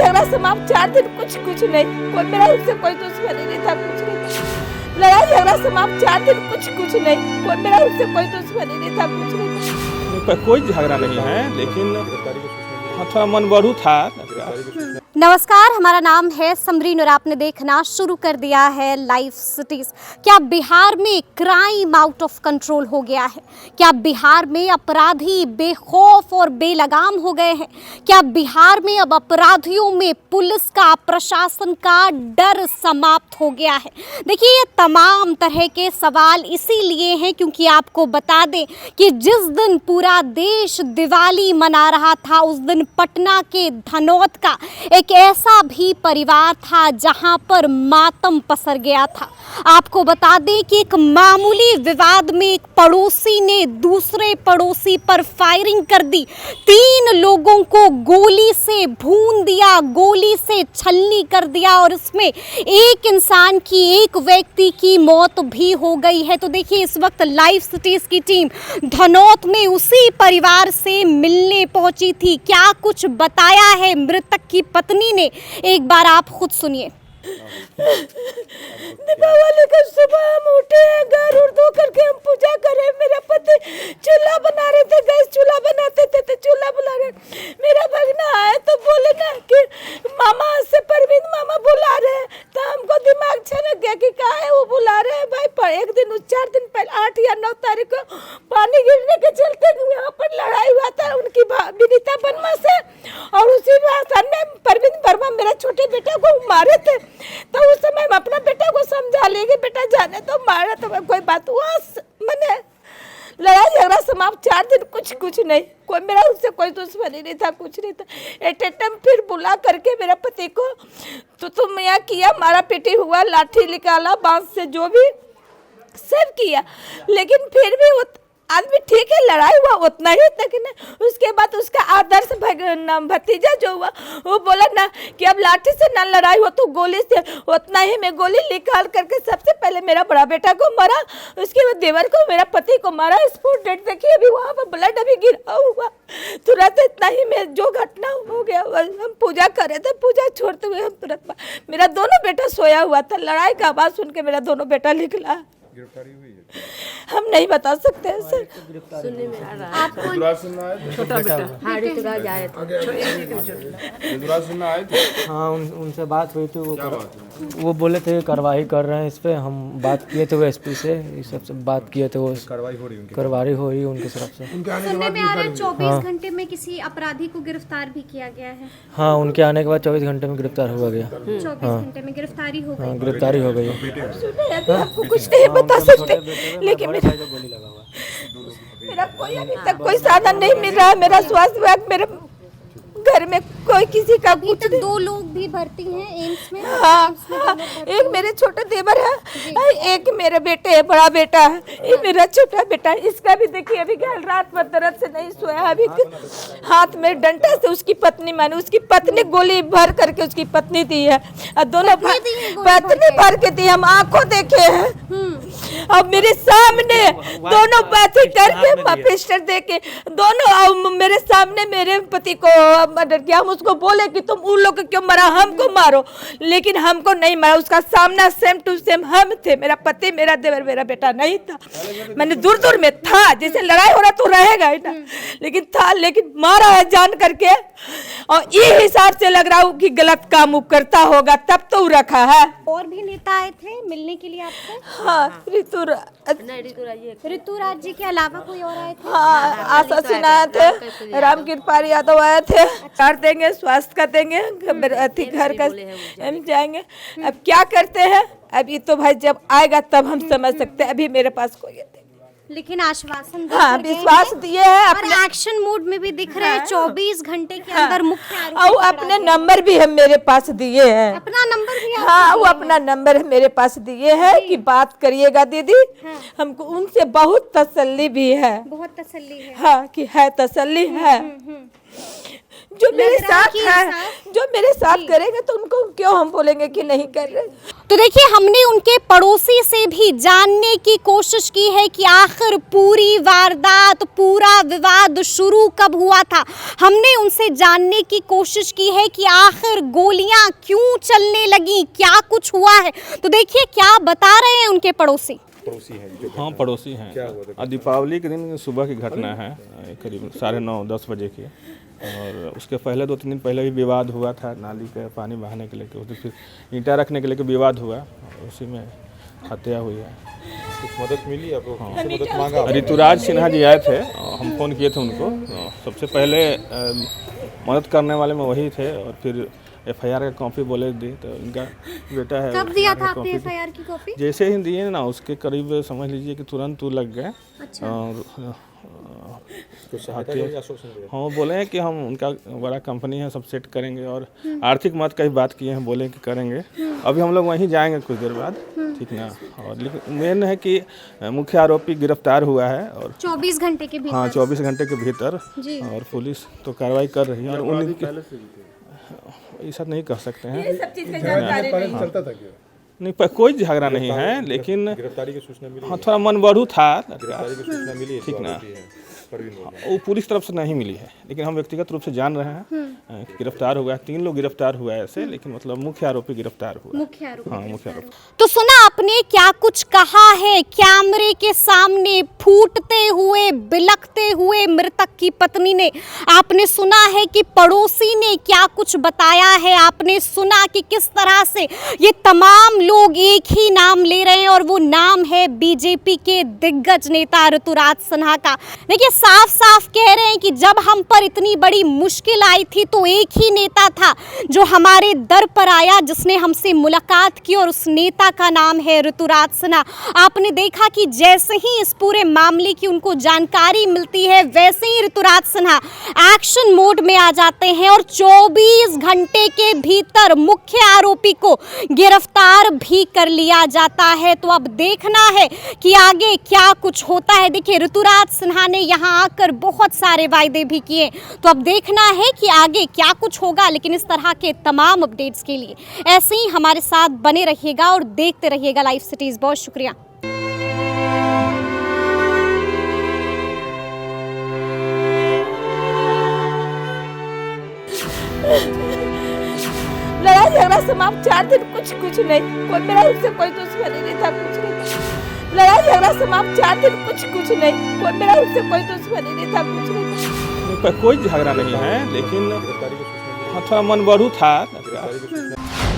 झगड़ा समाप्त 4 दिन कुछ नहीं, कोई मेरा उससे कोई दुश्मनी नहीं था, कुछ नहीं था। लड़ाई झगड़ा समाप्त 4 दिन कुछ नहीं, कोई मेरा उससे कोई दुश्मनी नहीं था, कुछ नहीं था। कोई झगड़ा नहीं है, लेकिन थोड़ा मनबड़ू था। नमस्कार, हमारा नाम है समरीन और आपने देखना शुरू कर दिया है लाइव सिटीज। क्या बिहार में क्राइम आउट ऑफ कंट्रोल हो गया है? क्या बिहार में अपराधी बेखौफ और बेलगाम हो गए हैं? क्या बिहार में अब अपराधियों में पुलिस का, प्रशासन का डर समाप्त हो गया है? देखिए, ये तमाम तरह के सवाल इसीलिए हैं क्योंकि आपको बता दें कि जिस दिन पूरा देश दिवाली मना रहा था, उस दिन पटना के धनौत का एक ऐसा भी परिवार था जहां पर मातम पसर गया था। आपको बता दें कि एक मामूली विवाद में एक पड़ोसी ने दूसरे पड़ोसी पर फायरिंग कर दी, 3 लोगों को गोली से भून दिया, गोली से छलनी कर दिया और इसमें एक इंसान की, एक व्यक्ति की मौत भी हो गई है। तो देखिए, इस वक्त लाइव सिटीज की टीम धनौत में उसी परिवार से मिलने पहुंची थी। क्या कुछ बताया है मृतक की पत्नी ने, एक बार आप खुद सुनिए। दीपावली का सुबह हम उठे हैं, घर उड़ धो करके हम पूजा करे। मेरा पति चूल्हा बना रहे थे, गैस चूल्हा बनाते थे तो चूल्हा बुला रहे। मेरा भगना आए तो बोले ना कि मामा से परवीन मामा बुला रहे हैं, तो हमको दिमाग छनक गया कि कहा है वो बुला रहे हैं। भाई पर एक दिन 4 दिन पहले 8 या 9 तारीख को पानी गिरने के चलते यहाँ पर लड़ाई हुआ था उनकी विनीता वर्मा से, और उसी में परवीन वर्मा मेरा छोटे बेटा को मारे थे। तो उस समय हम अपना बेटा को समझा लेंगे, बेटा जाने तो मारा तो कोई बात हुआ, मैंने लड़ाई झगड़ा समाप्त 4 दिन कुछ नहीं, कोई मेरा उससे कोई दुश्मनी नहीं था, कुछ नहीं था। एटेटम फिर बुला करके मेरा पति को तो तुम यहाँ किया, मारा पीटी हुआ, लाठी निकाला बांस से, जो भी सब किया, लेकिन फिर भी वो आदमी ठीक है, लड़ाई हुआ उतना ही तक ना। उसके बाद उसका आदर्श भतीजा जो हुआ वो बोला ना कि अब लाठी से ना लड़ाई हो तो गोली से, उतना ही मैं गोली निकाल करके सबसे पहले मेरा बड़ा बेटा को मारा, उसके बाद देवर को, मेरा पति को मारा। स्पॉट डेट देखिए, अभी वहाँ पर ब्लड अभी गिरा हुआ। तुरंत इतना ही में जो घटना हो गया, हम पूजा कर रहे थे, पूजा छोड़ते हुए हम तुरंत, मेरा दोनों बेटा सोया हुआ था, लड़ाई का आवाज़ सुन के मेरा दोनों बेटा निकला। गिरफ्तारी हुई है? हम नहीं बता सकते हैं सर। सुनने में आ रहा है छोटा बेटा हाँ ऋतुराज आए थे। हाँ, उनसे बात हुई थी, वो बोले थे कार्रवाई कर रहे हैं इस पे। हम बात किए थे वो एसपी से, इस सब से बात किए थे, वो कार्रवाई हो रही है उनकी तरफ से। सुनने में आ रहा है 24 घंटे में किसी अपराधी को गिरफ्तार भी किया गया है। हाँ, उनके आने के बाद 24 घंटे में गिरफ्तार हुआ गया। 24 घंटे में गिरफ्तारी हो गई। गिरफ्तारी हो गई। आपको कुछ नहीं बता सकते, लेकिन मेरा कोई अभी तक कोई साधन नहीं मिल रहा है। मेरा स्वास्थ्य विभाग, मेरे घर में कोई किसी का अभी तक 2 लोग भी भर्ती हैं एम्स में। हाँ, एक मेरे छोटे देवर है, एक मेरे बेटे है, बड़ा बेटा है, ये मेरा छोटा बेटा है। इसका भी देखिए अभी कल रात में दर्द से नहीं सोया, अभी हाथ में डंडा से उसकी पत्नी, माने उसकी पत्नी गोली भर करके उसकी पत्नी दी है, और दोनों पत्नी भर के दी, हम आंखों देखे हैं। अब मेरे सामने दोनों बातें करके पिस्टल देके दोनों मेरे सामने मेरे पति को मर्डर किया। हम उसको बोले कि तुम उन लोग को क्यों मारा, हमको मारो, लेकिन हमको नहीं मारा। उसका सामना सेम टू सेम हम थे, मेरा पति, मेरा देवर, मेरा बेटा नहीं था। मैंने दूर दूर में था, जैसे लड़ाई हो रहा तो रहेगा ही ना, लेकिन था, लेकिन मारा है जान करके। और ये हिसाब से लग रहा हूँ कि गलत काम करता होगा, तब तो रखा है। और भी नेता आए थे मिलने के लिए आपसे? हाँ, ऋतुराज जी के अलावा कोई और आए थे? हाँ, आशा सिन्हा आए थे, राम कृपाल यादव आए थे। कर देंगे, स्वास्थ्य का देंगे, घर का हम जाएंगे। अब क्या करते हैं, अभी तो भाई जब आएगा तब हम समझ सकते हैं, अभी मेरे पास कोई है। लेकिन आश्वासन हाँ, विश्वास दिए हैं, अपने एक्शन मोड में भी दिख रहे हैं। 24 घंटे के अंदर मुख्य आरोपी और अपने नंबर भी हम मेरे पास दिए हैं। अपना नंबर भी? हाँ, वो अपना नंबर मेरे पास दिए हैं कि बात करिएगा दीदी। हमको उनसे बहुत तसल्ली भी है, बहुत तसल्ली है। हाँ, कि है तसल्ली है। जो मेरे लग रहा है साथ कि है, ऐसा- जो मेरे साथ करेंगे तो उनको क्यों हम बोलेंगे कि नहीं कर रहे। तो देखिए, हमने उनके पड़ोसी से भी जानने की कोशिश की है कि आखिर पूरी वारदात, पूरा विवाद शुरू कब हुआ था। हमने उनसे जानने की कोशिश की है कि आखिर गोलियां क्यों चलने लगी, क्या कुछ हुआ है। तो देखिए क्या बता रहे हैं उनके पड़ोसी। हाँ पड़ोसी हैं। दीपावली के दिन सुबह की घटना है, करीब 9:30-10 बजे की। और उसके पहले 2-3 दिन पहले भी विवाद हुआ था नाली का पानी बहाने के लेकर, उस दिन फिर ईंटा रखने के लेकर विवाद हुआ, उसी में हत्या हुई है। कुछ मदद मिली आपको? किसी मदद मांगा? ऋतुराज सिन्हा जी आए थे, हम फ़ोन किए थे उनको। सबसे पहले मदद करने वाले में वही थे, और फिर FIR का कॉपी बोले दी, तो इनका बेटा है। कब दिया था आपने FIR की कॉपी? जैसे ही दिए ना, उसके करीब समझ लीजिए कि तुरंत वो लग गए। अच्छा। और हाँ बोले हैं कि हम उनका बड़ा कंपनी है, सब सेट करेंगे, और आर्थिक मदद का ही बात किए हैं, बोले कि करेंगे। अभी हम लोग वहीं जाएंगे कुछ देर बाद, ठीक ना। और लेकिन मेन है कि मुख्य आरोपी गिरफ्तार हुआ है, और 24 घंटे के भीतर। हाँ 24 घंटे के भीतर, जी। और पुलिस तो कार्रवाई कर रही है। और ऐसा नहीं कह सकते हैं, सब चीज का जानकारी नहीं। चलता था क्या? नहीं कोई झगड़ा नहीं है, लेकिन गिरफ्तारी की सूचना मिली? हाँ थोड़ा मन बढ़ू था, गिरफ्तारी की सूचना मिली है? ठीक ना। आरोपी है, परवीन वर्मा। वो पुलिस तरफ से नहीं मिली है, लेकिन हम व्यक्तिगत रूप से जान रहे हैं कि गिरफ्तार हुआ है। 3 लोग गिरफ्तार हुआ है ऐसे, लेकिन मतलब मुख्य आरोपी गिरफ्तार हुआ है। मुख्य आरोपी। हाँ मुख्य आरोपी। तो सुना आपने क्या कुछ कहा है कैमरे के सामने फूटते हुए, बिलखते हुए मृतक की पत्नी ने। आपने सुना है कि पड़ोसी ने क्या कुछ बताया है। आपने सुना कि किस तरह से ये तमाम लोग एक ही नाम ले रहे हैं, और वो नाम है बीजेपी के दिग्गज नेता ऋतुराज सिन्हा का। देखिए साफ साफ कह रहे हैं कि जब हम पर इतनी बड़ी मुश्किल आई थी तो एक ही नेता था जो हमारे दर पर आया, जिसने हमसे मुलाकात की, और उस नेता का नाम है ऋतुराज सिन्हा। आपने देखा कि जैसे ही इस पूरे मामले की उनको जानकारी मिलती है, वैसे ही ऋतुराज सिन्हा एक्शन मोड में आ जाते हैं, और 24 घंटे के भीतर मुख्य आरोपी को गिरफ्तार भी कर लिया जाता है। तो अब देखना है कि आगे क्या कुछ होता है। देखिए ऋतुराज सिन्हा ने यहाँ आकर बहुत सारे वायदे भी किए, तो अब देखना है कि आगे क्या कुछ होगा। लेकिन इस तरह के तमाम अपडेट्स के लिए ऐसे ही हमारे साथ बने रहिएगा और देखते रहिएगा लाइव सिटीज। बहुत शुक्रिया। लड़ाई झगड़ा समाप्त 4 दिन कुछ नहीं, कोई मेरा उससे कोई दुश्मनी नहीं था, कुछ नहीं था। लड़ाई झगड़ा समाप्त 4 दिन कुछ नहीं, कोई मेरा उससे कोई दुश्मनी नहीं था, कुछ नहीं था। कोई झगड़ा नहीं है, लेकिन गिरफ्तारी की सूचना मिली? हाँ थोड़ा मन बढ़ू था। गिरफ्तारी की सूचना